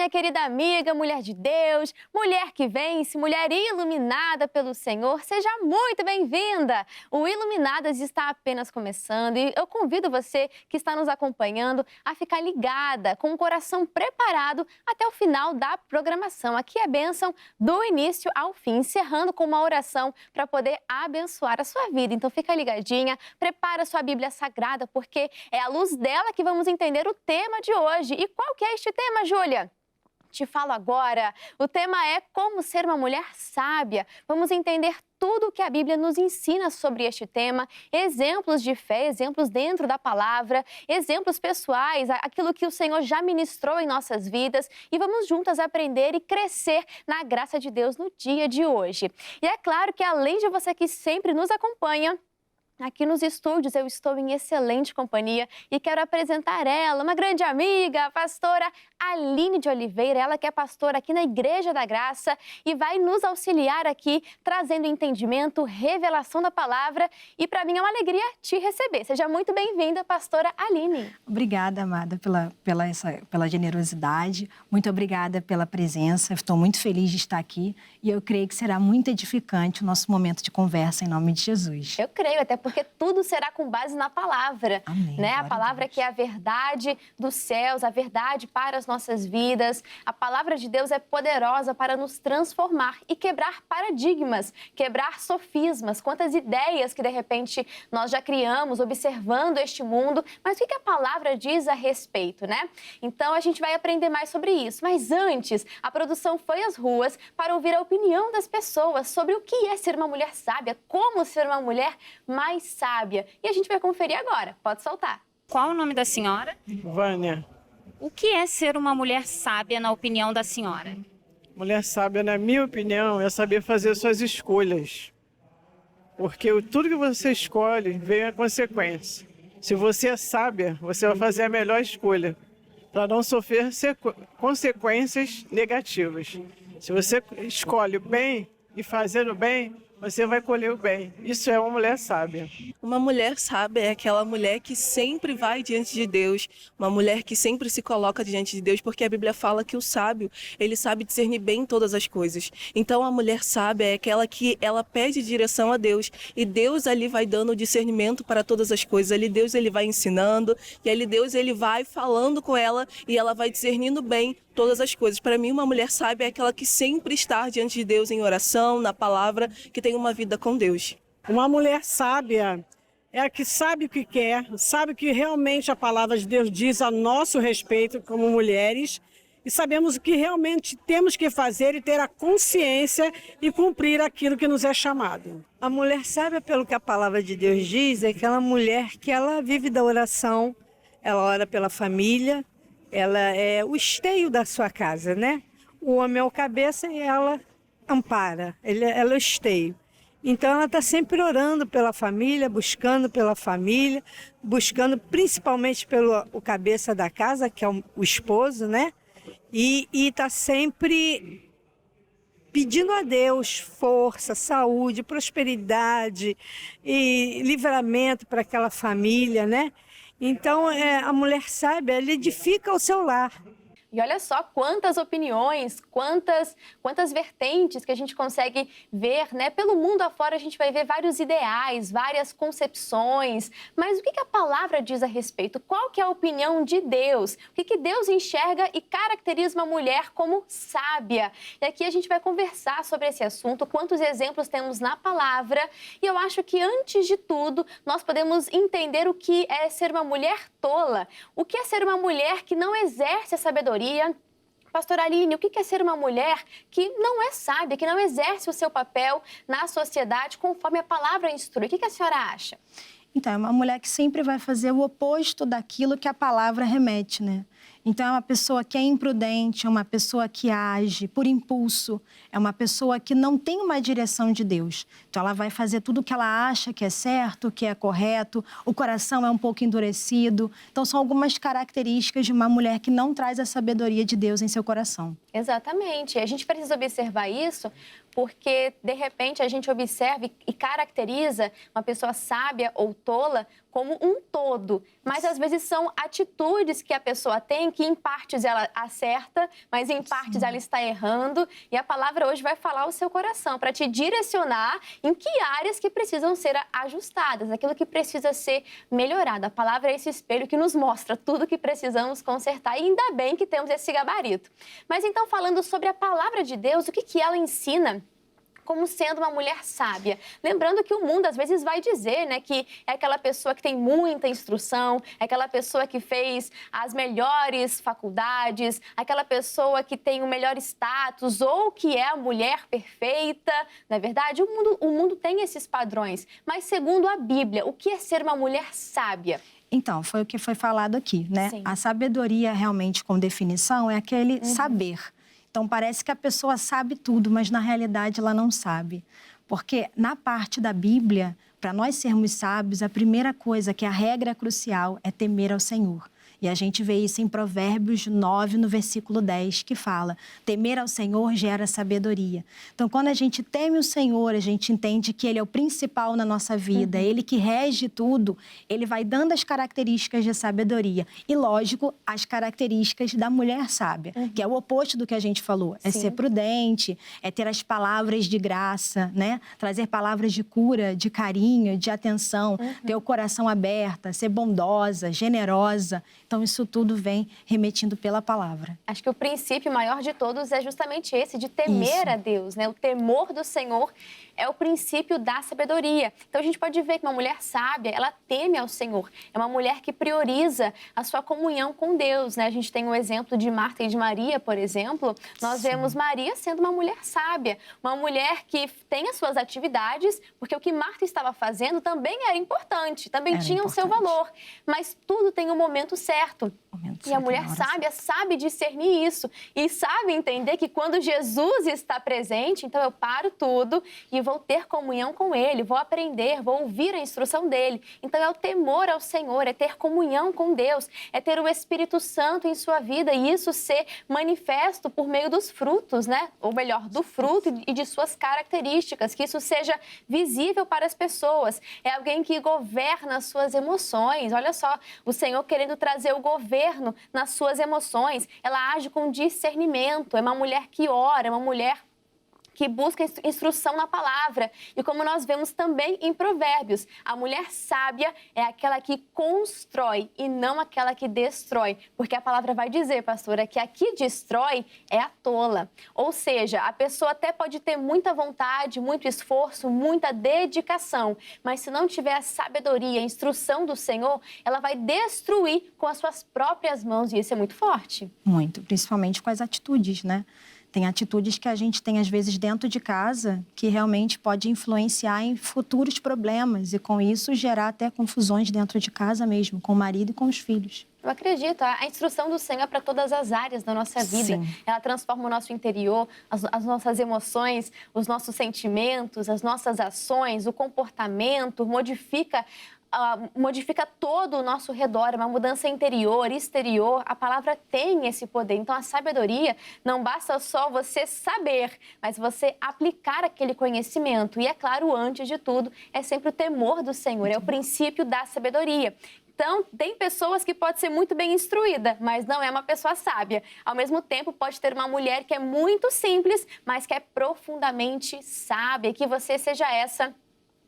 minha querida amiga, mulher de Deus, mulher que vence, mulher iluminada pelo Senhor, seja muito bem-vinda! O Iluminadas está apenas começando e eu convido você que está nos acompanhando a ficar ligada, com o coração preparado até o final da programação. Aqui é bênção do início ao fim, encerrando com uma oração para poder abençoar a sua vida. Então fica ligadinha, prepara sua Bíblia Sagrada, porque é à luz dela que vamos entender o tema de hoje. E qual que é este tema, Júlia? Te falo agora. O tema é como ser uma mulher sábia. Vamos entender tudo o que a Bíblia nos ensina sobre este tema, exemplos de fé, exemplos dentro da palavra, exemplos pessoais, aquilo que o Senhor já ministrou em nossas vidas, e vamos juntas aprender e crescer na graça de Deus no dia de hoje. E é claro que além de você que sempre nos acompanha, aqui nos estúdios eu estou em excelente companhia e quero apresentar ela, uma grande amiga, a pastora Aline de Oliveira, ela que é pastora aqui na Igreja da Graça e vai nos auxiliar aqui, trazendo entendimento, revelação da palavra, e para mim é uma alegria te receber. Seja muito bem-vinda, pastora Aline. Obrigada, amada, pela generosidade, muito obrigada pela presença, estou muito feliz de estar aqui e eu creio que será muito edificante o nosso momento de conversa em nome de Jesus. Eu creio, até porque tudo será com base na palavra, Amém, né? A palavra a que é a verdade dos céus, a verdade para as nossas vidas. A palavra de Deus é poderosa para nos transformar e quebrar paradigmas, quebrar sofismas, quantas ideias que de repente nós já criamos observando este mundo, mas o que a palavra diz a respeito, né? Então a gente vai aprender mais sobre isso. Mas antes, a produção foi às ruas para ouvir a opinião das pessoas sobre o que é ser uma mulher sábia, como ser uma mulher mais sábia. E a gente vai conferir agora. Pode soltar. Qual o nome da senhora? Vânia, O que é ser uma mulher sábia na opinião da senhora? mulher sábia, na minha opinião, é saber fazer suas escolhas. Porque tudo que você escolhe vem a consequência. Se você é sábia, você vai fazer a melhor escolha, para não sofrer consequências negativas. Se você escolhe o bem e fazer o bem, você vai colher o bem. Isso é uma mulher sábia. Uma mulher sábia é aquela mulher que sempre vai diante de Deus, uma mulher que sempre se coloca diante de Deus, porque a Bíblia fala que o sábio, ele sabe discernir bem todas as coisas. Então a mulher sábia é aquela que ela pede direção a Deus, e Deus ali vai dando o discernimento para todas as coisas. Ali Deus ele vai ensinando, e ali Deus ele vai falando com ela, e ela vai discernindo bem todas as coisas. Para mim, uma mulher sábia é aquela que sempre está diante de Deus em oração, na palavra, que tem uma vida com Deus. Uma mulher sábia é a que sabe o que quer, sabe o que realmente a palavra de Deus diz a nosso respeito como mulheres, e sabemos o que realmente temos que fazer e ter a consciência e cumprir aquilo que nos é chamado. A mulher sábia, pelo que a palavra de Deus diz, é aquela mulher que ela vive da oração, ela ora pela família, ela é o esteio da sua casa, né? O homem é o cabeça e ela ampara, ela é o esteio. Então ela está sempre orando pela família, buscando pela família, buscando principalmente pelo o cabeça da casa, que é o esposo, né? E está sempre pedindo a Deus força, saúde, prosperidade e livramento para aquela família, né? Então, a mulher sábia, ela edifica o seu lar. E olha só quantas opiniões, quantas vertentes que a gente consegue ver, né? Pelo mundo afora a gente vai ver vários ideais, várias concepções. Mas o que a palavra diz a respeito? Qual que é a opinião de Deus? O que Deus enxerga e caracteriza uma mulher como sábia? E aqui a gente vai conversar sobre esse assunto, quantos exemplos temos na palavra. E eu acho que antes de tudo, nós podemos entender o que é ser uma mulher tola. O que é ser uma mulher que não exerce a sabedoria? Pastora Aline, o que é ser uma mulher que não é sábia, que não exerce o seu papel na sociedade conforme a palavra instrui? O que a senhora acha? Então, é uma mulher que sempre vai fazer o oposto daquilo que a palavra remete, né? Então, é uma pessoa que é imprudente, é uma pessoa que age por impulso, é uma pessoa que não tem uma direção de Deus. Então, ela vai fazer tudo o que ela acha que é certo, que é correto, o coração é um pouco endurecido. Então, são algumas características de uma mulher que não traz a sabedoria de Deus em seu coração. Exatamente. A gente precisa observar isso porque, de repente, a gente observa e caracteriza uma pessoa sábia ou tola como um todo. Mas, às vezes, são atitudes que a pessoa tem que, em partes, ela acerta, mas, em partes, ela está errando. E a palavra hoje vai falar ao seu coração, para te direcionar em que áreas que precisam ser ajustadas, aquilo que precisa ser melhorado. A palavra é esse espelho que nos mostra tudo que precisamos consertar. E ainda bem que temos esse gabarito. Mas, então, falando sobre a palavra de Deus, o que ela ensina como sendo uma mulher sábia? Lembrando que o mundo às vezes vai dizer, né, que é aquela pessoa que tem muita instrução, é aquela pessoa que fez as melhores faculdades, aquela pessoa que tem o melhor status ou que é a mulher perfeita. Na verdade, o mundo tem esses padrões. Mas segundo a Bíblia, o que é ser uma mulher sábia? Então, foi o que foi falado aqui, né? Sim. A sabedoria, realmente, com definição, é aquele saber. Então, parece que a pessoa sabe tudo, mas, na realidade, ela não sabe. Porque, na parte da Bíblia, para nós sermos sábios, a primeira coisa, que é a regra crucial, é temer ao Senhor. E a gente vê isso em Provérbios 9, no versículo 10, que fala: temer ao Senhor gera sabedoria. Então, quando a gente teme o Senhor, a gente entende que Ele é o principal na nossa vida, Ele que rege tudo, Ele vai dando as características de sabedoria. E, lógico, as características da mulher sábia, que é o oposto do que a gente falou. É ser prudente, é ter as palavras de graça, né? Trazer palavras de cura, de carinho, de atenção, ter o coração aberto, ser bondosa, generosa. Então, isso tudo vem remetindo pela palavra. Acho que o princípio maior de todos é justamente esse, de temer a Deus, né? O temor do Senhor é o princípio da sabedoria. Então, a gente pode ver que uma mulher sábia, ela teme ao Senhor. É uma mulher que prioriza a sua comunhão com Deus, né? A gente tem o exemplo de Marta e de Maria, por exemplo. Nós vemos Maria sendo uma mulher sábia, uma mulher que tem as suas atividades, porque o que Marta estava fazendo também era importante, também tinha o seu valor. Mas tudo tem um momento certo. E a mulher sábia sabe discernir isso e sabe entender que quando Jesus está presente, então eu paro tudo e vou ter comunhão com Ele, vou aprender, vou ouvir a instrução dEle. Então é o temor ao Senhor, é ter comunhão com Deus, é ter o Espírito Santo em sua vida e isso ser manifesto por meio dos frutos, né? Ou melhor, do fruto e de suas características, que isso seja visível para as pessoas. É alguém que governa as suas emoções. Olha só, o Senhor querendo trazer o governo nas suas emoções. Ela age com discernimento, é uma mulher que ora, é uma mulher que busca instrução na palavra. E como nós vemos também em Provérbios, a mulher sábia é aquela que constrói e não aquela que destrói. Porque a palavra vai dizer, pastora, que a que destrói é a tola. Ou seja, a pessoa até pode ter muita vontade, muito esforço, muita dedicação, mas se não tiver a sabedoria, a instrução do Senhor, ela vai destruir com as suas próprias mãos. E isso é muito forte. Muito, principalmente com as atitudes, né? Tem atitudes que a gente tem, às vezes, dentro de casa, que realmente pode influenciar em futuros problemas e, com isso, gerar até confusões dentro de casa mesmo, com o marido e com os filhos. Eu acredito, a instrução do Senhor é para todas as áreas da nossa vida. Sim. Ela transforma o nosso interior, as nossas emoções, os nossos sentimentos, as nossas ações, o comportamento, modifica todo o nosso redor, uma mudança interior, exterior. A palavra tem esse poder. Então, a sabedoria não basta só você saber, mas você aplicar aquele conhecimento. E, é claro, antes de tudo, é sempre o temor do Senhor, é o princípio da sabedoria. Então, tem pessoas que pode ser muito bem instruída, mas não é uma pessoa sábia. Ao mesmo tempo, pode ter uma mulher que é muito simples, mas que é profundamente sábia. Que você seja essa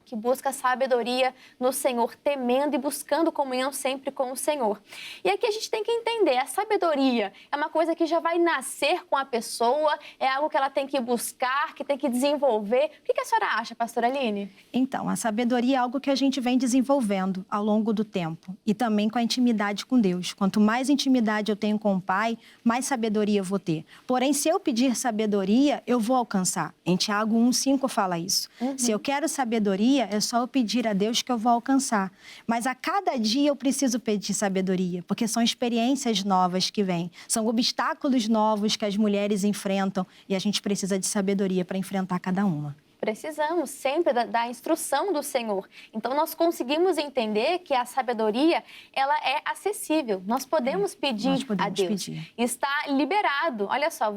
que busca sabedoria no Senhor, temendo e buscando comunhão sempre com o Senhor. E aqui a gente tem que entender, a sabedoria é uma coisa que já vai nascer com a pessoa, é algo que ela tem que buscar, que tem que desenvolver. O que a senhora acha, pastora Aline? Então, a sabedoria é algo que a gente vem desenvolvendo ao longo do tempo e também com a intimidade com Deus. Quanto mais intimidade eu tenho com o Pai, mais sabedoria eu vou ter. Porém, se eu pedir sabedoria, eu vou alcançar. Em Tiago 1,5 fala isso. Se eu quero sabedoria, é só eu pedir a Deus que eu vou alcançar. Mas a cada dia eu preciso pedir sabedoria, porque são experiências novas que vêm. São obstáculos novos que as mulheres enfrentam e a gente precisa de sabedoria para enfrentar cada uma. Precisamos sempre da instrução do Senhor. Então, nós conseguimos entender que a sabedoria, ela é acessível. Nós podemos pedir a Deus. Está liberado. Olha só,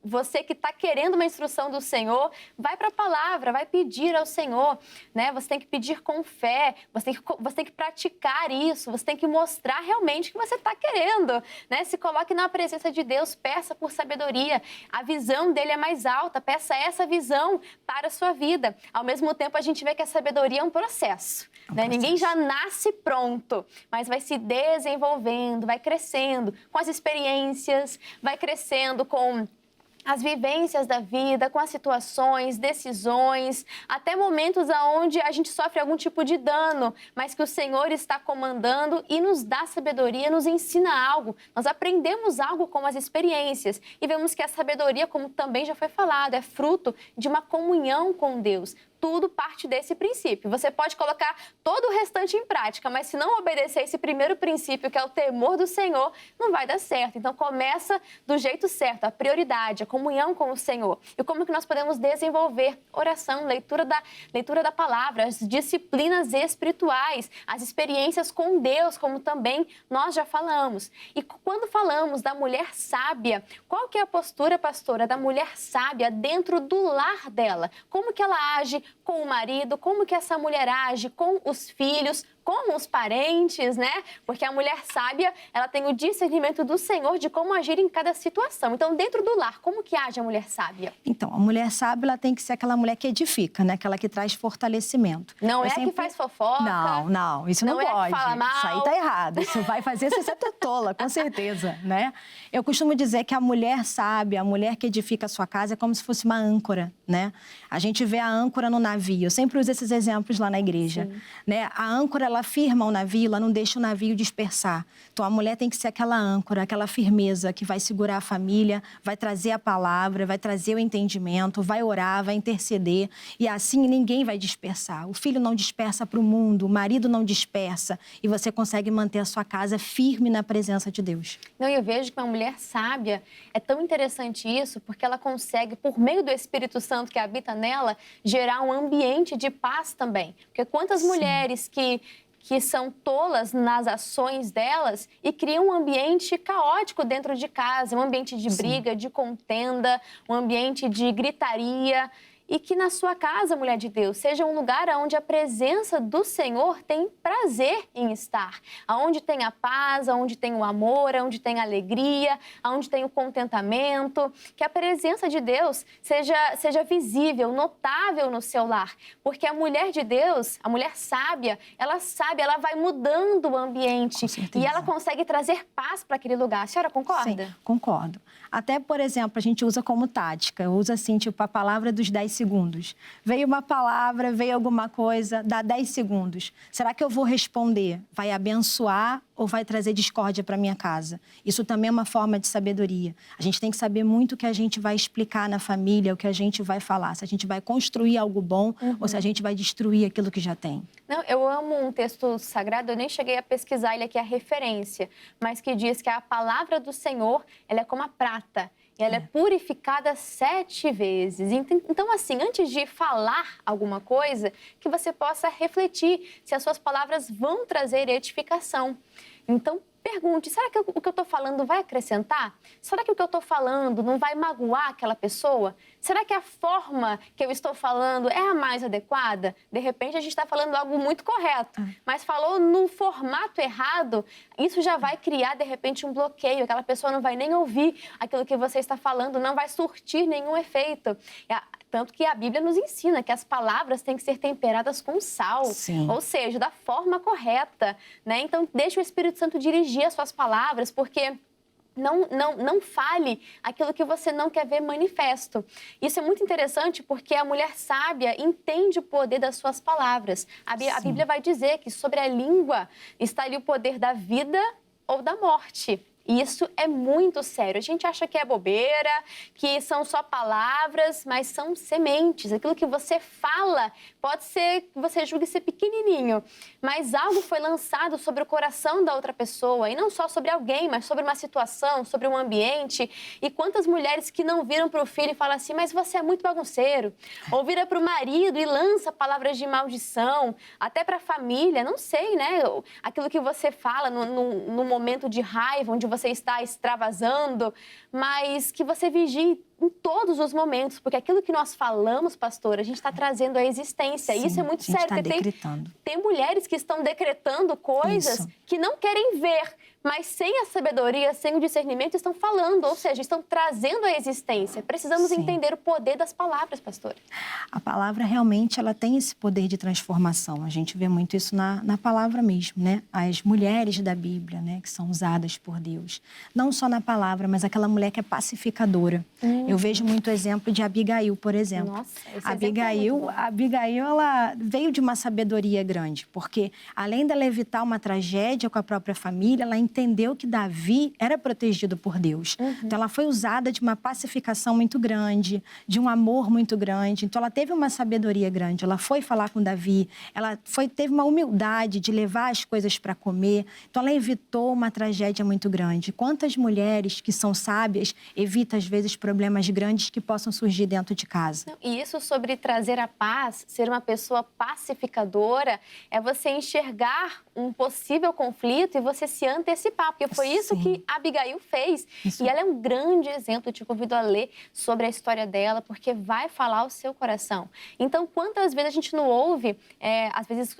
você que está querendo uma instrução do Senhor, vai para a palavra, vai pedir ao Senhor, né? Você tem que pedir com fé, você tem que praticar isso, você tem que mostrar realmente que você está querendo, né? Se coloque na presença de Deus, peça por sabedoria. A visão dele é mais alta, peça essa visão para a sua vida. Ao mesmo tempo, a gente vê que a sabedoria é um processo, né? Ninguém já nasce pronto, mas vai se desenvolvendo, vai crescendo com as experiências, vai crescendo com as vivências da vida, com as situações, decisões, até momentos onde a gente sofre algum tipo de dano, mas que o Senhor está comandando e nos dá sabedoria, nos ensina algo. Nós aprendemos algo com as experiências e vemos que a sabedoria, como também já foi falado, é fruto de uma comunhão com Deus. Tudo parte desse princípio. Você pode colocar todo o restante em prática, mas se não obedecer esse primeiro princípio, que é o temor do Senhor, não vai dar certo. Então, começa do jeito certo, a prioridade, a comunhão com o Senhor. E como que nós podemos desenvolver oração, leitura da palavra, as disciplinas espirituais, as experiências com Deus, como também nós já falamos. E quando falamos da mulher sábia, qual que é a postura, pastora, da mulher sábia dentro do lar dela? Como que ela age com o marido, como que essa mulher age com os filhos, com os parentes, né? Porque a mulher sábia, ela tem o discernimento do Senhor de como agir em cada situação. Então, dentro do lar, como que age a mulher sábia? Então, a mulher sábia, ela tem que ser aquela mulher que edifica, né? Aquela que traz fortalecimento. Não é que faz fofoca. Não, isso não pode. É que fala mal. Isso aí tá errado. Isso vai fazer você ser tola, com certeza, né? Eu costumo dizer que a mulher sábia, a mulher que edifica a sua casa, é como se fosse uma âncora, né? A gente vê a âncora no navio. Eu sempre uso esses exemplos lá na igreja, né? A âncora, ela firma o navio, ela não deixa o navio dispersar. Então, a mulher tem que ser aquela âncora, aquela firmeza que vai segurar a família, vai trazer a palavra, vai trazer o entendimento, vai orar, vai interceder. E assim ninguém vai dispersar. O filho não dispersa para o mundo, o marido não dispersa. E você consegue manter a sua casa firme na presença de Deus. Não, eu vejo que uma mulher sábia, é tão interessante isso, porque ela consegue, por meio do Espírito Santo que habita nela, gerar um ambiente de paz também. Porque quantas mulheres que são tolas nas ações delas e criam um ambiente caótico dentro de casa, um ambiente de briga, de contenda, um ambiente de gritaria. E que na sua casa, mulher de Deus, seja um lugar onde a presença do Senhor tem prazer em estar. Onde tem a paz, onde tem o amor, onde tem a alegria, onde tem o contentamento. Que a presença de Deus seja visível, notável no seu lar. Porque a mulher de Deus, a mulher sábia, ela vai mudando o ambiente. E ela consegue trazer paz para aquele lugar. A senhora concorda? Sim, concordo. Até, por exemplo, a gente usa como tática, usa assim, tipo, a palavra dos 10 segundos. Veio uma palavra, veio alguma coisa, dá 10 segundos. Será que eu vou responder? Vai abençoar ou vai trazer discórdia para minha casa? Isso também é uma forma de sabedoria. A gente tem que saber muito o que a gente vai explicar na família, o que a gente vai falar. Se a gente vai construir algo bom ou se a gente vai destruir aquilo que já tem. Não, eu amo um texto sagrado, eu nem cheguei a pesquisar ele aqui, a referência, mas que diz que a palavra do Senhor, ela é como a prata. E ela é purificada 7 vezes. Então, assim, antes de falar alguma coisa, que você possa refletir se as suas palavras vão trazer edificação. Então, pergunte, será que o que eu estou falando vai acrescentar? Será que o que eu estou falando não vai magoar aquela pessoa? Será que a forma que eu estou falando é a mais adequada? De repente, a gente está falando algo muito correto, mas falou no formato errado, isso já vai criar, de repente, um bloqueio. Aquela pessoa não vai nem ouvir aquilo que você está falando, não vai surtir nenhum efeito. Tanto que a Bíblia nos ensina que as palavras têm que ser temperadas com sal, ou seja, da forma correta, né? Então, deixa o Espírito Santo dirigir as suas palavras, porque não fale aquilo que você não quer ver manifesto. Isso é muito interessante porque a mulher sábia entende o poder das suas palavras. A Bíblia vai dizer que sobre a língua está ali o poder da vida ou da morte. Isso é muito sério. A gente acha que é bobeira, que são só palavras, mas são sementes. Aquilo que você fala pode ser que você julgue ser pequenininho, mas algo foi lançado sobre o coração da outra pessoa. E não só sobre alguém, mas sobre uma situação, sobre um ambiente. E quantas mulheres que não viram para o filho e falam assim, mas você é muito bagunceiro. Ou vira para o marido e lança palavras de maldição, até para a família, não sei, né? Aquilo que você fala no momento de raiva, onde você está extravasando, mas que você vigie em todos os momentos, porque aquilo que nós falamos, pastora, a gente está trazendo à existência. Sim, isso é muito sério, porque decretando. tem mulheres que estão decretando coisas que não querem ver, mas sem a sabedoria, sem o discernimento, estão falando, ou seja, estão trazendo à existência. Precisamos entender o poder das palavras, pastora. A palavra realmente ela tem esse poder de transformação. A gente vê muito isso na palavra mesmo, né? As mulheres da Bíblia, né, que são usadas por Deus. Não só na palavra, mas aquela mulher que é pacificadora. Eu vejo muito exemplo de Abigail, por exemplo. Nossa, esse Abigail, ela veio de uma sabedoria grande, porque além dela evitar uma tragédia com a própria família, ela entendeu que Davi era protegido por Deus. Então, ela foi usada de uma pacificação muito grande, de um amor muito grande. Então, ela teve uma sabedoria grande. Ela foi falar com Davi, teve uma humildade de levar as coisas para comer. Então, ela evitou uma tragédia muito grande. Quantas mulheres que são sábias evitam, às vezes, problemas grandes que possam surgir dentro de casa. E isso sobre trazer a paz, ser uma pessoa pacificadora, é você enxergar um possível conflito e você se antecipar, porque foi isso que Abigail fez. E ela é um grande exemplo, eu te convido a ler sobre a história dela, porque vai falar o seu coração. Então, quantas vezes a gente não ouve, às vezes,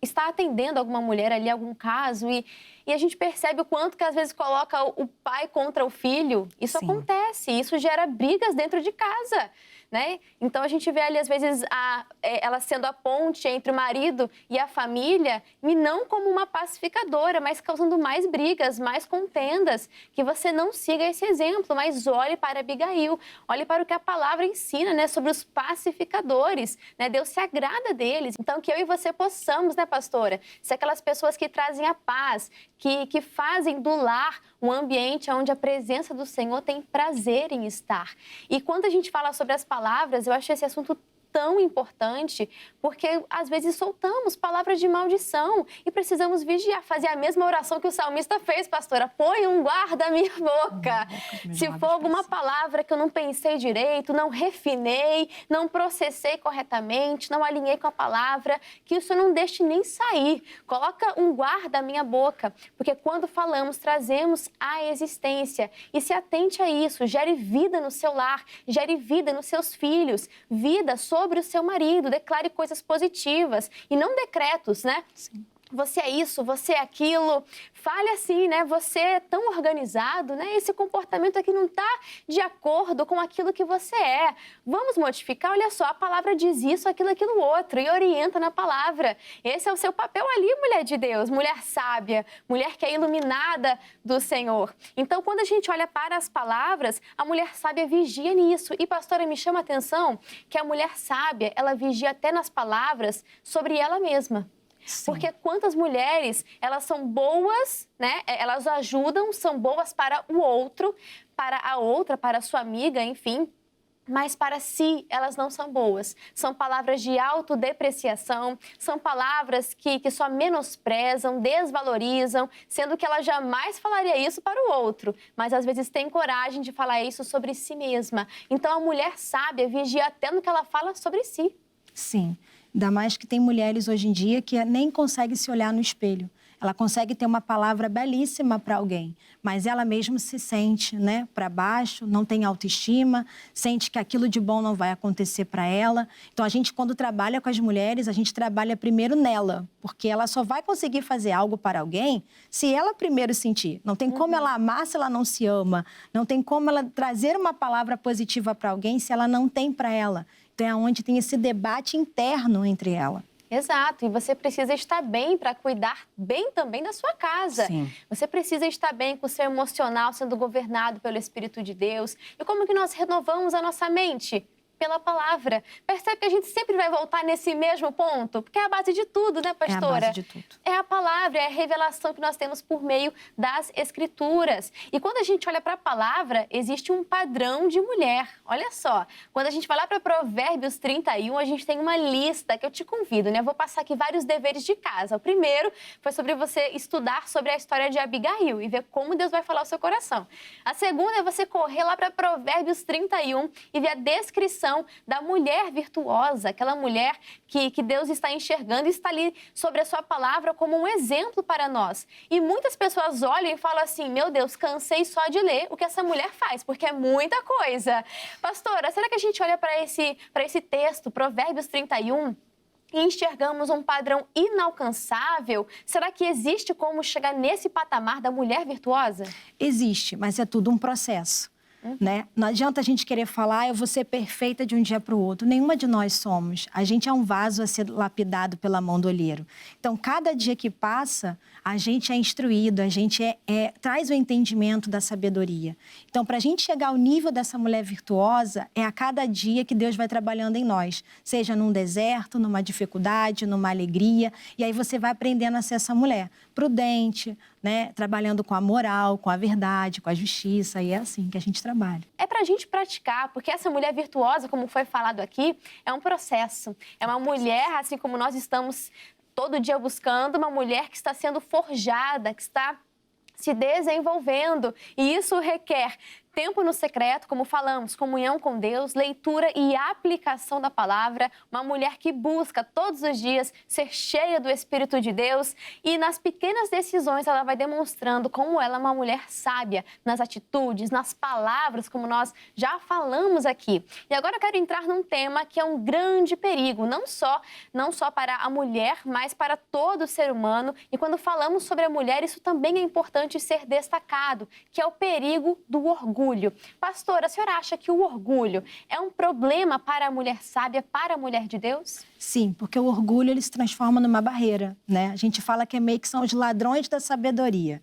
está atendendo alguma mulher ali, algum caso, e a gente percebe o quanto que às vezes coloca o pai contra o filho. Isso acontece, isso gera brigas dentro de casa, né? Então a gente vê ali às vezes ela sendo a ponte entre o marido e a família, e não como uma pacificadora, mas causando mais brigas, mais contendas. Que você não siga esse exemplo, mas olhe para Abigail, olhe para o que a palavra ensina, né, sobre os pacificadores, né? Deus se agrada deles. Então que eu e você possamos, né, pastora, ser aquelas pessoas que trazem a paz, que fazem do lar um ambiente onde a presença do Senhor tem prazer em estar. E quando a gente fala sobre as palavras, eu acho esse assunto tão importante, porque às vezes soltamos palavras de maldição e precisamos vigiar, fazer a mesma oração que o salmista fez, pastora. Põe um guarda à minha boca. Se for alguma palavra que eu não pensei direito, não refinei, não processei corretamente, não alinhei com a palavra, que isso não deixe nem sair. Coloca um guarda à minha boca, porque quando falamos, trazemos à existência. E se atente a isso, gere vida no seu lar, gere vida nos seus filhos, vida sobre o seu marido, declare coisas positivas e não decretos, né? Sim. Você é isso, você é aquilo. Fale assim, né? Você é tão organizado, né? Esse comportamento aqui não está de acordo com aquilo que você é. Vamos modificar? Olha só, a palavra diz isso, aquilo, outro, e orienta na palavra. Esse é o seu papel ali, mulher de Deus, mulher sábia, mulher que é iluminada do Senhor. Então, quando a gente olha para as palavras, a mulher sábia vigia nisso. E, pastora, me chama a atenção que a mulher sábia, ela vigia até nas palavras sobre ela mesma. Sim. Porque quantas mulheres, elas são boas, né? Elas ajudam, são boas para o outro, para a outra, para a sua amiga, enfim. Mas para si, elas não são boas. São palavras de autodepreciação, são palavras que só menosprezam, desvalorizam, sendo que ela jamais falaria isso para o outro, mas às vezes tem coragem de falar isso sobre si mesma. Então, a mulher sábia vigia até no que ela fala sobre si. Sim. Ainda mais que tem mulheres hoje em dia que nem conseguem se olhar no espelho. Ela consegue ter uma palavra belíssima para alguém, mas ela mesma se sente, né, para baixo, não tem autoestima, sente que aquilo de bom não vai acontecer para ela. Então, a gente, quando trabalha com as mulheres, a gente trabalha primeiro nela, porque ela só vai conseguir fazer algo para alguém se ela primeiro sentir. Não tem como ela amar se ela não se ama, não tem como ela trazer uma palavra positiva para alguém se ela não tem para ela. Então, é onde tem esse debate interno entre ela. Exato, e você precisa estar bem para cuidar bem também da sua casa. Sim. Você precisa estar bem com o seu emocional sendo governado pelo Espírito de Deus. E como que nós renovamos a nossa mente? Pela palavra. Percebe que a gente sempre vai voltar nesse mesmo ponto? Porque é a base de tudo, né, pastora? É a base de tudo. É a palavra, é a revelação que nós temos por meio das Escrituras. E quando a gente olha para a palavra, existe um padrão de mulher. Olha só, quando a gente vai lá para Provérbios 31, a gente tem uma lista que eu te convido, né? Eu vou passar aqui vários deveres de casa. O primeiro foi sobre você estudar sobre a história de Abigail e ver como Deus vai falar ao seu coração. A segunda é você correr lá para Provérbios 31 e ver a descrição da mulher virtuosa, aquela mulher que Deus está enxergando e está ali sobre a sua palavra como um exemplo para nós. E muitas pessoas olham e falam assim, meu Deus, cansei só de ler o que essa mulher faz, porque é muita coisa. Pastora, será que a gente olha para esse texto, Provérbios 31, e enxergamos um padrão inalcançável? Será que existe como chegar nesse patamar da mulher virtuosa? Existe, mas é tudo um processo. Né? Não adianta a gente querer falar, eu vou ser perfeita de um dia para o outro. Nenhuma de nós somos. A gente é um vaso a ser lapidado pela mão do olheiro. Então, cada dia que passa, a gente é instruído, a gente traz o entendimento da sabedoria. Então, para a gente chegar ao nível dessa mulher virtuosa, é a cada dia que Deus vai trabalhando em nós. Seja num deserto, numa dificuldade, numa alegria. E aí você vai aprendendo a ser essa mulher prudente, né? Trabalhando com a moral, com a verdade, com a justiça. E é assim que a gente trabalha. É para a gente praticar, porque essa mulher virtuosa, como foi falado aqui, é um processo. É uma mulher, assim como nós estamos todo dia buscando, uma mulher que está sendo forjada, que está se desenvolvendo. E isso requer tempo no secreto, como falamos, comunhão com Deus, leitura e aplicação da palavra, uma mulher que busca todos os dias ser cheia do Espírito de Deus e nas pequenas decisões ela vai demonstrando como ela é uma mulher sábia nas atitudes, nas palavras, como nós já falamos aqui. E agora eu quero entrar num tema que é um grande perigo, não só para a mulher, mas para todo ser humano. E quando falamos sobre a mulher, isso também é importante ser destacado, que é o perigo do orgulho. Pastora, a senhora acha que o orgulho é um problema para a mulher sábia, para a mulher de Deus? Sim, porque o orgulho ele se transforma numa barreira, né? A gente fala que meio que são os ladrões da sabedoria.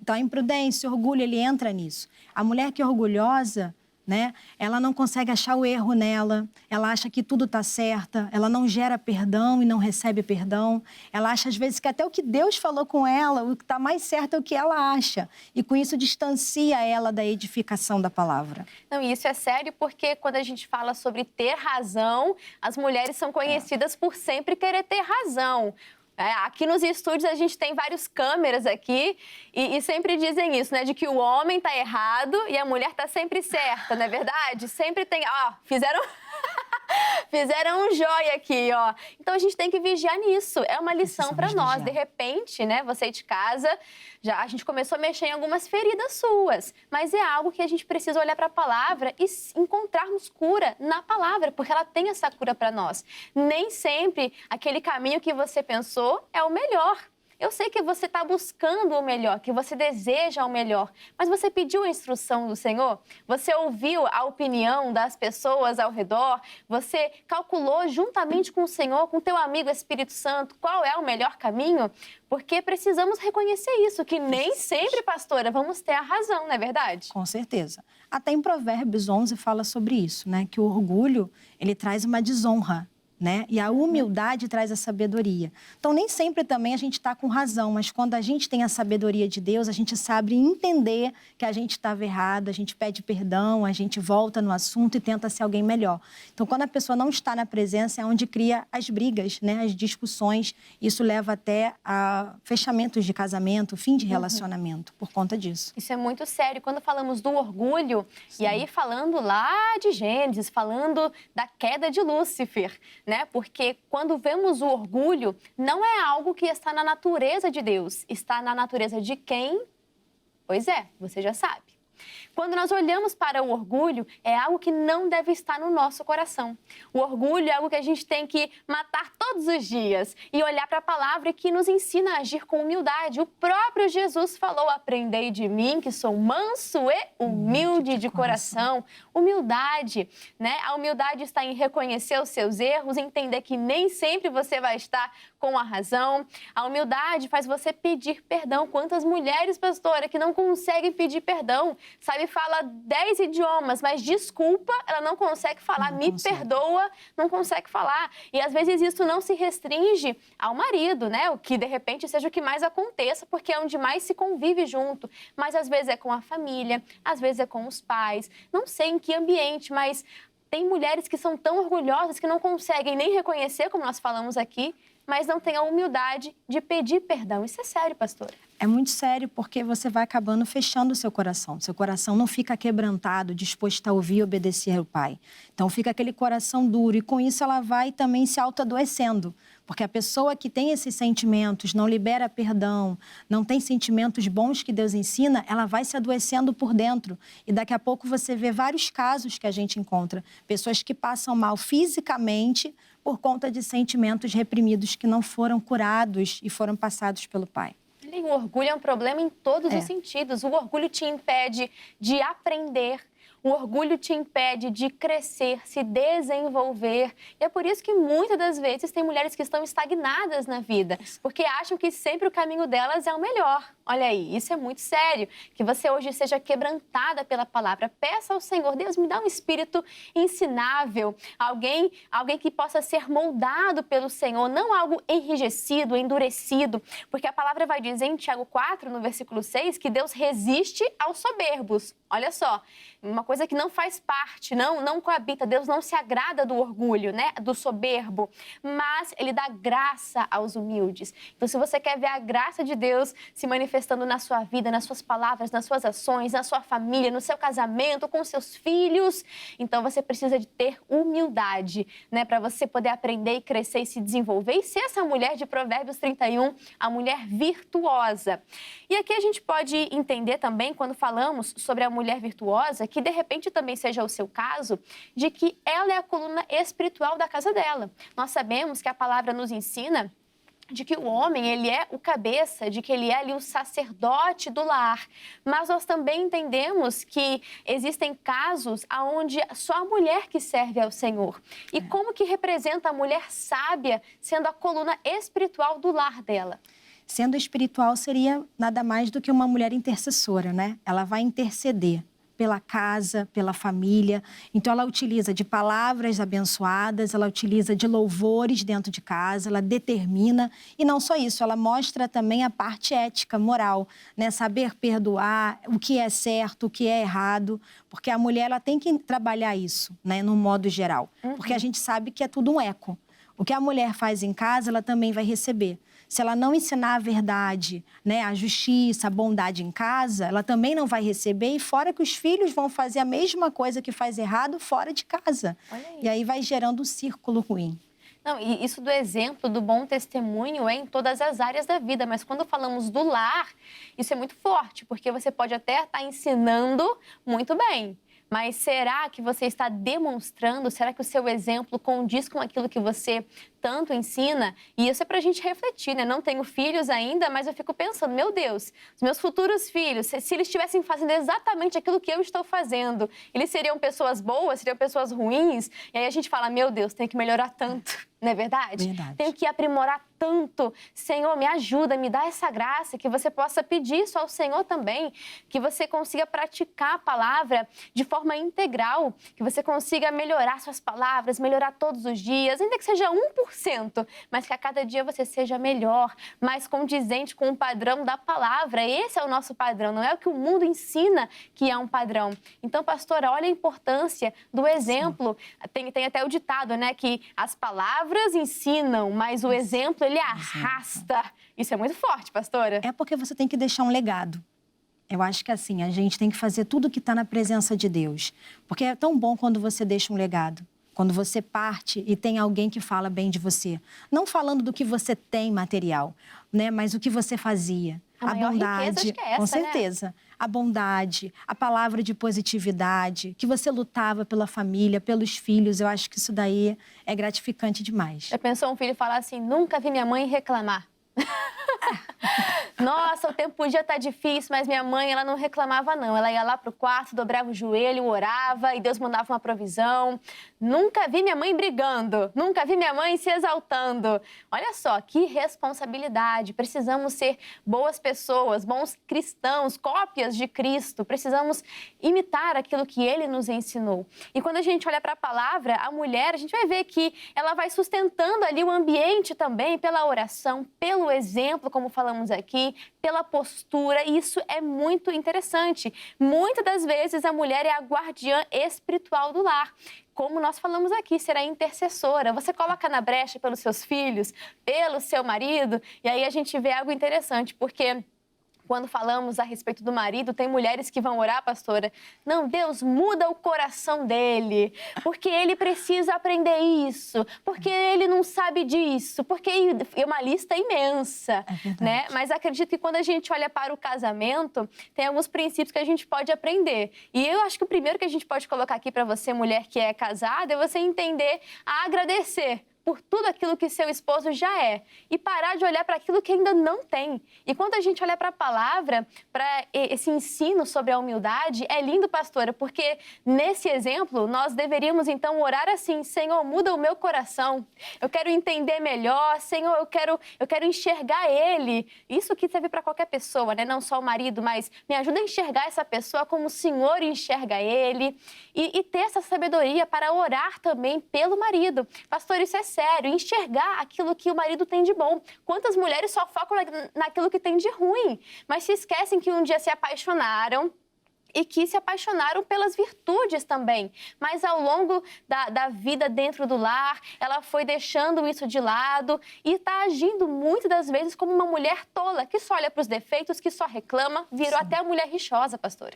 Então, a imprudência, o orgulho, ele entra nisso. A mulher que é orgulhosa, né? Ela não consegue achar o erro nela, ela acha que tudo está certa, ela não gera perdão e não recebe perdão. Ela acha, às vezes, que até o que Deus falou com ela, o que está mais certo é o que ela acha. E com isso distancia ela da edificação da palavra. Não, e isso é sério porque quando a gente fala sobre ter razão, as mulheres são conhecidas por sempre querer ter razão. Aqui nos estúdios a gente tem várias câmeras aqui e sempre dizem isso, né? De que o homem tá errado e a mulher tá sempre certa, não é verdade? Sempre tem... Ó, fizeram um joia aqui, ó. Então a gente tem que vigiar nisso. É uma lição para nós. De repente, né? Você de casa, a gente começou a mexer em algumas feridas suas. Mas é algo que a gente precisa olhar para a palavra e encontrarmos cura na palavra, porque ela tem essa cura para nós. Nem sempre aquele caminho que você pensou é o melhor. Eu sei que você está buscando o melhor, que você deseja o melhor, mas você pediu a instrução do Senhor? Você ouviu a opinião das pessoas ao redor? Você calculou juntamente com o Senhor, com o teu amigo Espírito Santo, qual é o melhor caminho? Porque precisamos reconhecer isso, que nem sempre, pastora, vamos ter a razão, não é verdade? Com certeza. Até em Provérbios 11 fala sobre isso, né? Que o orgulho, ele traz uma desonra. Né? E a humildade traz a sabedoria. Então, nem sempre também a gente está com razão, mas quando a gente tem a sabedoria de Deus, a gente sabe entender que a gente estava errado, a gente pede perdão, a gente volta no assunto e tenta ser alguém melhor. Então, quando a pessoa não está na presença, é onde cria as brigas, né? As discussões. Isso leva até a fechamentos de casamento, fim de relacionamento, por conta disso. Isso é muito sério. Quando falamos do orgulho, e aí falando lá de Gênesis, falando da queda de Lúcifer, né? Porque quando vemos o orgulho, não é algo que está na natureza de Deus. Está na natureza de quem? Pois é, você já sabe. Quando nós olhamos para o orgulho, é algo que não deve estar no nosso coração. O orgulho é algo que a gente tem que matar todos os dias e olhar para a palavra que nos ensina a agir com humildade. O próprio Jesus falou, aprendei de mim, que sou manso e humilde de coração. Humildade, né? A humildade está em reconhecer os seus erros, entender que nem sempre você vai estar com a razão. A humildade faz você pedir perdão. Quantas mulheres, pastora, que não conseguem pedir perdão, sabe, fala 10 idiomas, mas desculpa, ela não consegue falar, perdoa, não consegue falar. E às vezes isso não se restringe ao marido, né? O que de repente seja o que mais aconteça, porque é onde mais se convive junto. Mas às vezes é com a família, às vezes é com os pais, não sei em que ambiente, mas tem mulheres que são tão orgulhosas que não conseguem nem reconhecer, como nós falamos aqui, mas não têm a humildade de pedir perdão. Isso é sério, pastora? É muito sério, porque você vai acabando fechando o seu coração. Seu coração não fica quebrantado, disposto a ouvir e obedecer ao Pai. Então fica aquele coração duro, e com isso ela vai também se autoadoecendo. Porque a pessoa que tem esses sentimentos, não libera perdão, não tem sentimentos bons que Deus ensina, ela vai se adoecendo por dentro. E daqui a pouco você vê vários casos que a gente encontra. Pessoas que passam mal fisicamente por conta de sentimentos reprimidos que não foram curados e foram passados pelo Pai. O orgulho é um problema em todos os sentidos. O orgulho te impede de aprender. O orgulho te impede de crescer, se desenvolver. E é por isso que muitas das vezes tem mulheres que estão estagnadas na vida, porque acham que sempre o caminho delas é o melhor. Olha aí, isso é muito sério. Que você hoje seja quebrantada pela palavra. Peça ao Senhor, Deus, me dá um espírito ensinável, alguém que possa ser moldado pelo Senhor, não algo enrijecido, endurecido, porque a palavra vai dizer em Tiago 4, no versículo 6, que Deus resiste aos soberbos. Olha só, uma coisa que não faz parte, não coabita. Deus não se agrada do orgulho, né? Do soberbo, mas Ele dá graça aos humildes. Então, se você quer ver a graça de Deus se manifestando na sua vida, nas suas palavras, nas suas ações, na sua família, no seu casamento, com seus filhos, então você precisa de ter humildade, né? Para você poder aprender e crescer e se desenvolver e ser essa mulher de Provérbios 31, a mulher virtuosa. E aqui a gente pode entender também, quando falamos sobre a mulher virtuosa, que de repente também seja o seu caso, de que ela é a coluna espiritual da casa dela. Nós sabemos que a palavra nos ensina de que o homem, ele é o cabeça, de que ele é ali o sacerdote do lar. Mas nós também entendemos que existem casos onde só a mulher que serve ao Senhor. E como que representa a mulher sábia sendo a coluna espiritual do lar dela? Sendo espiritual, seria nada mais do que uma mulher intercessora, né? Ela vai interceder pela casa, pela família. Então, ela utiliza de palavras abençoadas, ela utiliza de louvores dentro de casa, ela determina. E não só isso, ela mostra também a parte ética, moral, né? Saber perdoar, o que é certo, o que é errado. Porque a mulher, ela tem que trabalhar isso, né? No modo geral. Porque a gente sabe que é tudo um eco. O que a mulher faz em casa, ela também vai receber. Se ela não ensinar a verdade, né, a justiça, a bondade em casa, ela também não vai receber. E fora que os filhos vão fazer a mesma coisa que faz errado fora de casa. E aí vai gerando um círculo ruim. Não, e isso do exemplo, do bom testemunho é em todas as áreas da vida, mas quando falamos do lar, isso é muito forte, porque você pode até estar ensinando muito bem. Mas será que você está demonstrando? Será que o seu exemplo condiz com aquilo que você tanto ensina? E isso é para a gente refletir, né? Não tenho filhos ainda, mas eu fico pensando, meu Deus, os meus futuros filhos, se eles estivessem fazendo exatamente aquilo que eu estou fazendo, eles seriam pessoas boas, seriam pessoas ruins? E aí a gente fala, meu Deus, tem que melhorar tanto. Não é verdade? Verdade. Tenho que aprimorar tanto. Senhor, me ajuda, me dá essa graça, que você possa pedir isso ao Senhor também, que você consiga praticar a palavra de forma integral, que você consiga melhorar suas palavras, melhorar todos os dias, ainda que seja 1%, mas que a cada dia você seja melhor, mais condizente com o padrão da palavra. Esse é o nosso padrão, não é o que o mundo ensina que é um padrão. Então, pastora, olha a importância do exemplo. Tem até o ditado, né, que as palavras ensinam, mas o exemplo, ele arrasta. Isso é muito forte, pastora. É porque você tem que deixar um legado. Eu acho que assim, a gente tem que fazer tudo que está na presença de Deus. Porque é tão bom quando você deixa um legado. Quando você parte e tem alguém que fala bem de você. Não falando do que você tem material, né? Mas o que você fazia. A maior riqueza, acho que é essa, com certeza. Né? A bondade, a palavra de positividade, que você lutava pela família, pelos filhos. Eu acho que isso daí é gratificante demais. Já pensou um filho falar assim, nunca vi minha mãe reclamar? Nossa, o tempo podia estar difícil, mas minha mãe, ela não reclamava, não. Ela ia lá pro quarto, dobrava o joelho, orava e Deus mandava uma provisão. Nunca vi minha mãe brigando, nunca vi minha mãe se exaltando. Olha só, que responsabilidade. Precisamos ser boas pessoas, bons cristãos, cópias de Cristo. Precisamos imitar aquilo que Ele nos ensinou. E quando a gente olha para a palavra, a mulher, a gente vai ver que ela vai sustentando ali o ambiente também pela oração, pelo exemplo, como falamos aqui, pela postura. E isso é muito interessante. Muitas das vezes a mulher é a guardiã espiritual do lar. Como nós falamos aqui, será intercessora. Você coloca na brecha pelos seus filhos, pelo seu marido, e aí a gente vê algo interessante, porque quando falamos a respeito do marido, tem mulheres que vão orar, pastora. Não, Deus, muda o coração dele, porque ele precisa aprender isso, porque ele não sabe disso, porque é uma lista imensa, né? Mas acredito que quando a gente olha para o casamento, tem alguns princípios que a gente pode aprender. E eu acho que o primeiro que a gente pode colocar aqui para você, mulher que é casada, é você entender a agradecer por tudo aquilo que seu esposo já é e parar de olhar para aquilo que ainda não tem. E quando a gente olha para a palavra, para esse ensino sobre a humildade, é lindo, pastora, porque nesse exemplo nós deveríamos então orar assim: Senhor, muda o meu coração, eu quero entender melhor, Senhor, eu quero enxergar Ele. Isso que serve para qualquer pessoa, né? Não só o marido, mas me ajuda a enxergar essa pessoa como o Senhor enxerga ele e ter essa sabedoria para orar também pelo marido. Pastor, isso é sério, enxergar aquilo que o marido tem de bom. Quantas mulheres só focam naquilo que tem de ruim, mas se esquecem que um dia se apaixonaram e que se apaixonaram pelas virtudes também. Mas ao longo da vida dentro do lar, ela foi deixando isso de lado e está agindo muitas das vezes como uma mulher tola, que só olha para os defeitos, que só reclama, virou até a mulher rixosa, pastora.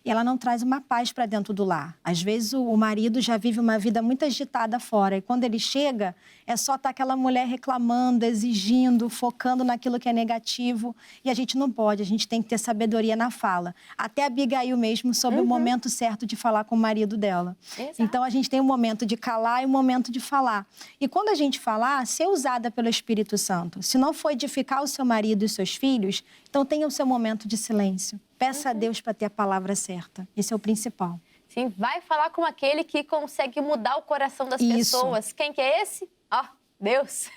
E ela não traz uma paz para dentro do lar. Às vezes o marido já vive uma vida muito agitada fora e quando ele chega, é só estar aquela mulher reclamando, exigindo, focando naquilo que é negativo. E a gente não pode, a gente tem que ter sabedoria na fala. Até Abigail mesmo soube o momento certo de falar com o marido dela. Exato. Então a gente tem um momento de calar e um momento de falar. E quando a gente falar, ser usada pelo Espírito Santo. Se não for edificar o seu marido e seus filhos, então tenha o seu momento de silêncio. Peça a Deus para ter a palavra certa. Esse é o principal. Sim, vai falar com aquele que consegue mudar o coração das pessoas. Quem que é esse? Ó, Deus.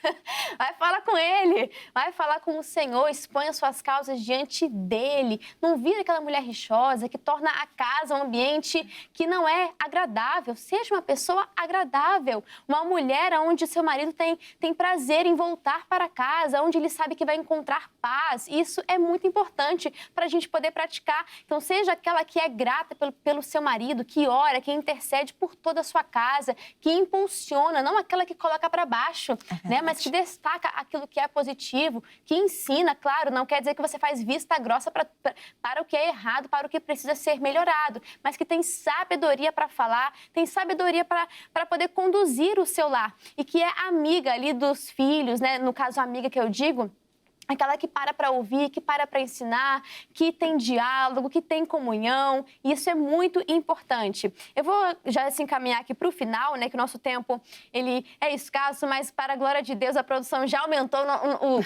Vai falar com Ele, vai falar com o Senhor, exponha suas causas diante dEle. Não vira aquela mulher rixosa que torna a casa um ambiente que não é agradável. Seja uma pessoa agradável, uma mulher onde seu marido tem prazer em voltar para casa, onde ele sabe que vai encontrar paz. Isso é muito importante para a gente poder praticar. Então, seja aquela que é grata pelo seu marido, que ora, que intercede por toda a sua casa, que impulsiona, não aquela que coloca para baixo, né? Mas que destaca aquilo que é positivo, que ensina, claro, não quer dizer que você faz vista grossa para o que é errado, para o que precisa ser melhorado, mas que tem sabedoria para falar, tem sabedoria para poder conduzir o seu lar e que é amiga ali dos filhos, né? No caso, amiga que eu digo, aquela que para ouvir, que para ensinar, que tem diálogo, que tem comunhão. Isso é muito importante. Eu vou já se encaminhar aqui para o final, né? Que o nosso tempo ele é escasso, mas para a glória de Deus a produção já aumentou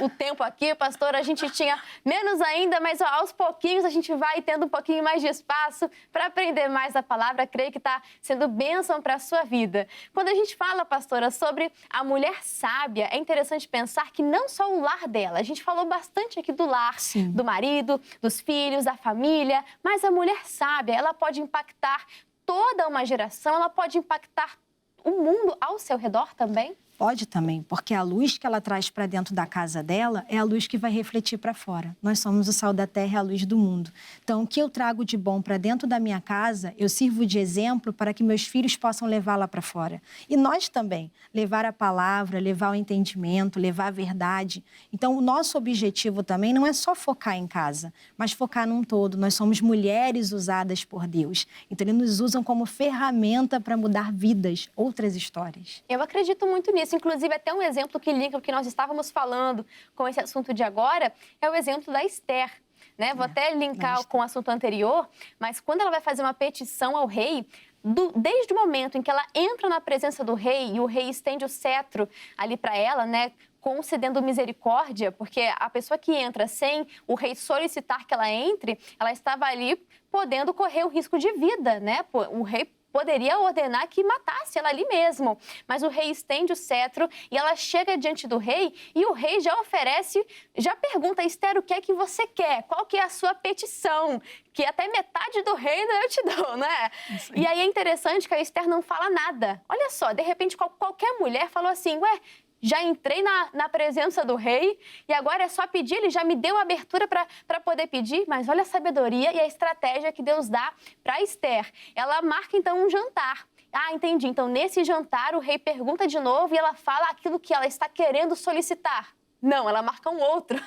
o tempo aqui, pastor. A gente tinha menos ainda, mas ó, aos pouquinhos a gente vai tendo um pouquinho mais de espaço para aprender mais da palavra. Creio que está sendo bênção para a sua vida. Quando a gente fala, pastora, sobre a mulher sábia, é interessante pensar que não só o lar dela, a gente falou bastante aqui do lar, Sim. do marido, dos filhos, da família, mas a mulher sábia, ela pode impactar toda uma geração, ela pode impactar o mundo ao seu redor também? Pode também, porque a luz que ela traz para dentro da casa dela é a luz que vai refletir para fora. Nós somos o sal da terra e a luz do mundo. Então, o que eu trago de bom para dentro da minha casa, eu sirvo de exemplo para que meus filhos possam levá-la para fora. E nós também, levar a palavra, levar o entendimento, levar a verdade. Então, o nosso objetivo também não é só focar em casa, mas focar num todo. Nós somos mulheres usadas por Deus. Então, eles nos usam como ferramenta para mudar vidas, outras histórias. Eu acredito muito nisso. Inclusive, até um exemplo que liga o que nós estávamos falando com esse assunto de agora é o exemplo da Esther. Né? Vou até linkar com o assunto anterior, mas quando ela vai fazer uma petição ao rei, desde o momento em que ela entra na presença do rei e o rei estende o cetro ali para ela, né, concedendo misericórdia, porque a pessoa que entra sem o rei solicitar que ela entre, ela estava ali podendo correr o risco de vida, né? O rei poderia ordenar que matasse ela ali mesmo. Mas o rei estende o cetro e ela chega diante do rei e o rei já oferece, já pergunta, Esther, o que é que você quer? Qual que é a sua petição? Que até metade do reino eu te dou, né? E aí é interessante que a Esther não fala nada. Olha só, de repente qualquer mulher falou assim, ué, já entrei na presença do rei e agora é só pedir, ele já me deu abertura para poder pedir, mas olha a sabedoria e a estratégia que Deus dá para Esther. Ela marca então um jantar. Ah, entendi. Então nesse jantar o rei pergunta de novo e ela fala aquilo que ela está querendo solicitar. Não, ela marca um outro.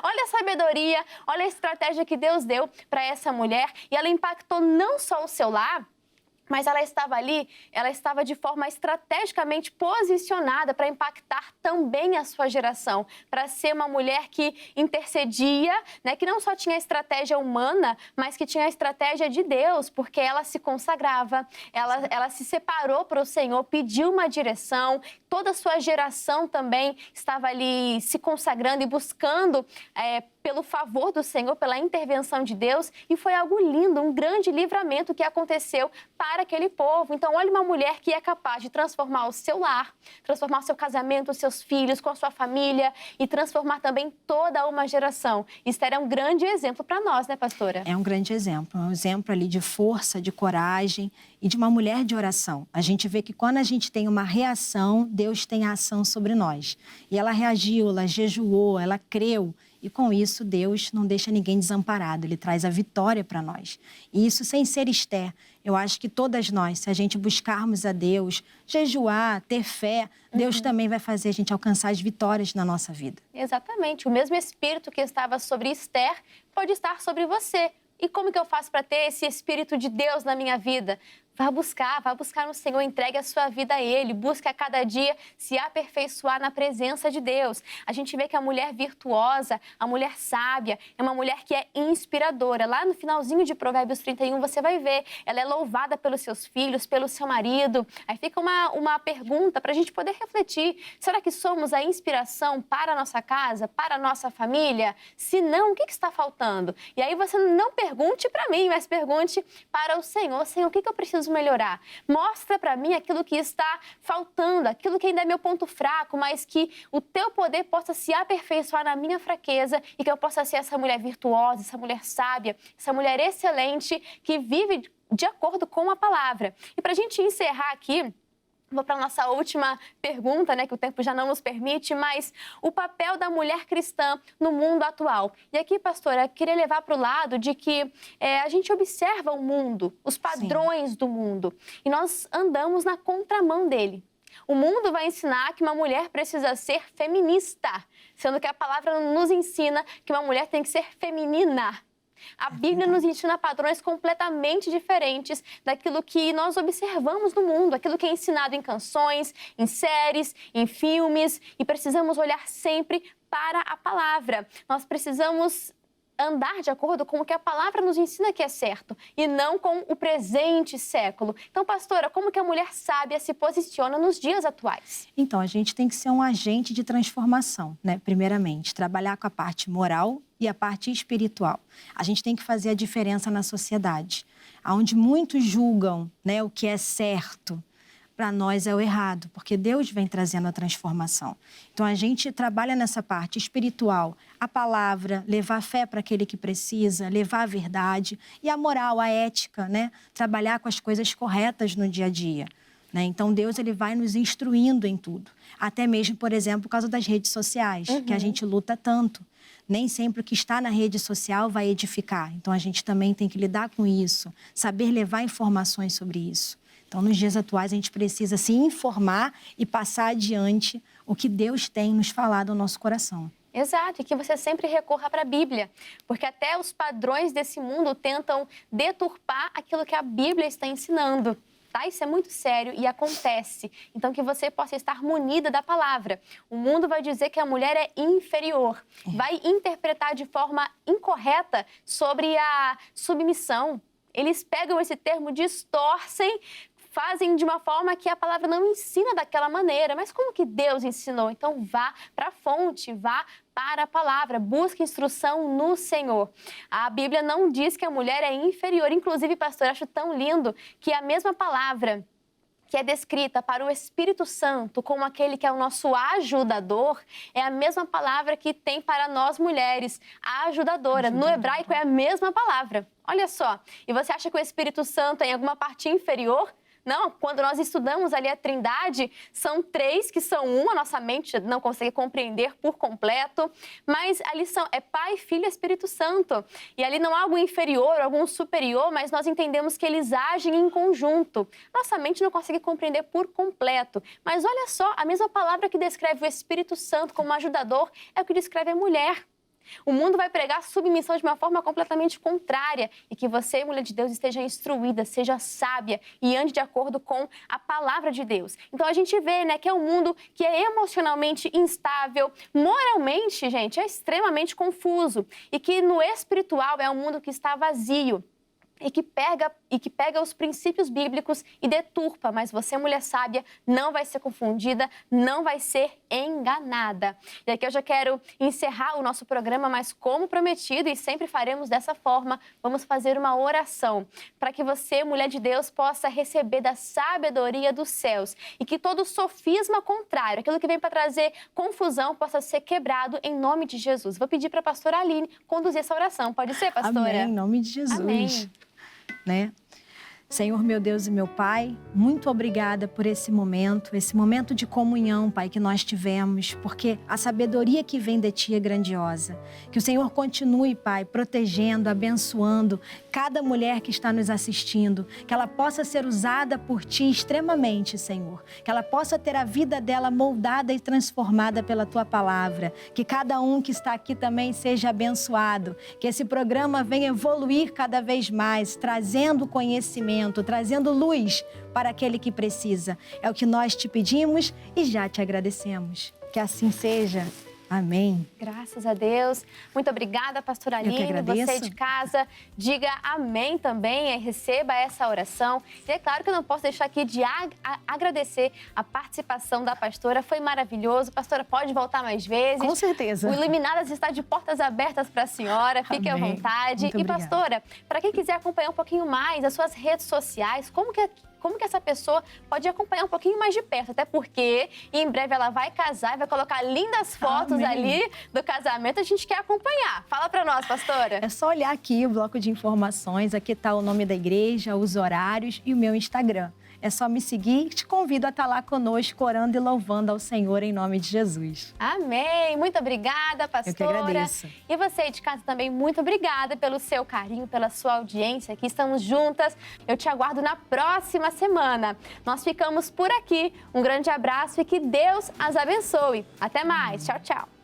Olha a sabedoria, olha a estratégia que Deus deu para essa mulher e ela impactou não só o seu lar, mas ela estava ali, ela estava de forma estrategicamente posicionada para impactar também a sua geração, para ser uma mulher que intercedia, né, que não só tinha estratégia humana, mas que tinha a estratégia de Deus, porque ela se consagrava, ela se separou para o Senhor, pediu uma direção, toda a sua geração também estava ali se consagrando e buscando pelo favor do Senhor, pela intervenção de Deus, e foi algo lindo, um grande livramento que aconteceu para aquele povo. Então, olha uma mulher que é capaz de transformar o seu lar, transformar o seu casamento, os seus filhos, com a sua família e transformar também toda uma geração. Isso era um grande exemplo para nós, né, pastora? É um grande exemplo, um exemplo ali de força, de coragem e de uma mulher de oração. A gente vê que quando a gente tem uma reação, Deus tem a ação sobre nós. E ela reagiu, ela jejuou, ela creu. E com isso, Deus não deixa ninguém desamparado, Ele traz a vitória para nós. E isso sem ser Esther. Eu acho que todas nós, se a gente buscarmos a Deus, jejuar, ter fé, Deus também vai fazer a gente alcançar as vitórias na nossa vida. Exatamente. O mesmo Espírito que estava sobre Esther pode estar sobre você. E como que eu faço para ter esse Espírito de Deus na minha vida? Vá buscar no Senhor, entregue a sua vida a Ele, busque a cada dia se aperfeiçoar na presença de Deus. A gente vê que a mulher virtuosa, a mulher sábia, é uma mulher que é inspiradora. Lá no finalzinho de Provérbios 31, você vai ver, ela é louvada pelos seus filhos, pelo seu marido. Aí fica uma pergunta para a gente poder refletir. Será que somos a inspiração para a nossa casa, para a nossa família? Se não, o que está faltando? E aí você não pergunte para mim, mas pergunte para o Senhor. Senhor, o que eu preciso melhorar? Mostra para mim aquilo que está faltando, aquilo que ainda é meu ponto fraco, mas que o teu poder possa se aperfeiçoar na minha fraqueza e que eu possa ser essa mulher virtuosa, essa mulher sábia, essa mulher excelente que vive de acordo com a palavra. E para a gente encerrar aqui, vou para a nossa última pergunta, né, que o tempo já não nos permite, mas o papel da mulher cristã no mundo atual. E aqui, pastora, eu queria levar para o lado de que a gente observa o mundo, os padrões do mundo, e nós andamos na contramão dele. O mundo vai ensinar que uma mulher precisa ser feminista, sendo que a palavra nos ensina que uma mulher tem que ser feminina. A Bíblia nos ensina padrões completamente diferentes daquilo que nós observamos no mundo, aquilo que é ensinado em canções, em séries, em filmes, e precisamos olhar sempre para a palavra. Nós precisamos andar de acordo com o que a palavra nos ensina que é certo e não com o presente século. Então, pastora, como que a mulher sábia se posiciona nos dias atuais? Então, a gente tem que ser um agente de transformação, né? Primeiramente, trabalhar com a parte moral e a parte espiritual. A gente tem que fazer a diferença na sociedade, onde muitos julgam, né, o que é certo. Para nós é o errado, porque Deus vem trazendo a transformação. Então, a gente trabalha nessa parte espiritual, a palavra, levar fé para aquele que precisa, levar a verdade, e a moral, a ética, né? Trabalhar com as coisas corretas no dia a dia. Né? Então, Deus ele vai nos instruindo em tudo. Até mesmo, por exemplo, por causa das redes sociais, que a gente luta tanto. Nem sempre o que está na rede social vai edificar. Então, a gente também tem que lidar com isso, saber levar informações sobre isso. Então, nos dias atuais, a gente precisa se informar e passar adiante o que Deus tem nos falado ao nosso coração. Exato, e que você sempre recorra para a Bíblia, porque até os padrões desse mundo tentam deturpar aquilo que a Bíblia está ensinando. Tá? Isso é muito sério e acontece. Então, que você possa estar munida da palavra. O mundo vai dizer que a mulher é inferior, vai interpretar de forma incorreta sobre a submissão. Eles pegam esse termo, distorcem, fazem de uma forma que a palavra não ensina daquela maneira. Mas como que Deus ensinou? Então vá para a fonte, vá para a palavra, busque instrução no Senhor. A Bíblia não diz que a mulher é inferior. Inclusive, pastor, eu acho tão lindo que a mesma palavra que é descrita para o Espírito Santo como aquele que é o nosso ajudador, é a mesma palavra que tem para nós mulheres, a ajudadora. No hebraico é a mesma palavra. Olha só. E você acha que o Espírito Santo é em alguma parte inferior? Não, quando nós estudamos ali a Trindade, são 3 que são um, a nossa mente não consegue compreender por completo, mas ali é Pai, Filho e Espírito Santo. E ali não há algo inferior, algum superior, mas nós entendemos que eles agem em conjunto. Nossa mente não consegue compreender por completo. Mas olha só, a mesma palavra que descreve o Espírito Santo como ajudador é o que descreve a mulher. O mundo vai pregar submissão de uma forma completamente contrária e que você, mulher de Deus, esteja instruída, seja sábia e ande de acordo com a palavra de Deus. Então a gente vê, né, que é um mundo que é emocionalmente instável, moralmente, gente, é extremamente confuso e que no espiritual é um mundo que está vazio. E que pega os princípios bíblicos e deturpa, mas você, mulher sábia, não vai ser confundida, não vai ser enganada. E aqui eu já quero encerrar o nosso programa, mas como prometido, e sempre faremos dessa forma, vamos fazer uma oração para que você, mulher de Deus, possa receber da sabedoria dos céus e que todo sofisma contrário, aquilo que vem para trazer confusão, possa ser quebrado em nome de Jesus. Vou pedir para a pastora Aline conduzir essa oração. Pode ser, pastora? Amém, em nome de Jesus. Amém. Né? Senhor, meu Deus e meu Pai, muito obrigada por esse momento de comunhão, Pai, que nós tivemos, porque a sabedoria que vem de Ti é grandiosa. Que o Senhor continue, Pai, protegendo, abençoando cada mulher que está nos assistindo, que ela possa ser usada por Ti extremamente, Senhor, que ela possa ter a vida dela moldada e transformada pela Tua palavra, que cada um que está aqui também seja abençoado, que esse programa venha evoluir cada vez mais, trazendo conhecimento, trazendo luz para aquele que precisa. É o que nós te pedimos e já te agradecemos. Que assim seja. Amém. Graças a Deus. Muito obrigada, pastora Aline. Você de casa, diga amém também e receba essa oração. E é claro que eu não posso deixar aqui de agradecer a participação da pastora. Foi maravilhoso. Pastora, pode voltar mais vezes. Com certeza. O Iluminadas está de portas abertas para a senhora. Fique Amém. à vontade. Muito obrigada. Pastora, para quem quiser acompanhar um pouquinho mais as suas redes sociais, como que essa pessoa pode acompanhar um pouquinho mais de perto? Até porque em breve ela vai casar e vai colocar lindas fotos Amém. ali do casamento. A gente quer acompanhar. Fala pra nós, pastora. É só olhar aqui o bloco de informações. Aqui está o nome da igreja, os horários e o meu Instagram. É só me seguir. Te convido a estar lá conosco, orando e louvando ao Senhor em nome de Jesus. Amém. Muito obrigada, pastora. Eu que agradeço. E você de casa também, muito obrigada pelo seu carinho, pela sua audiência. Aqui estamos juntas. Eu te aguardo na próxima semana. Nós ficamos por aqui. Um grande abraço e que Deus as abençoe. Até mais. Tchau, tchau.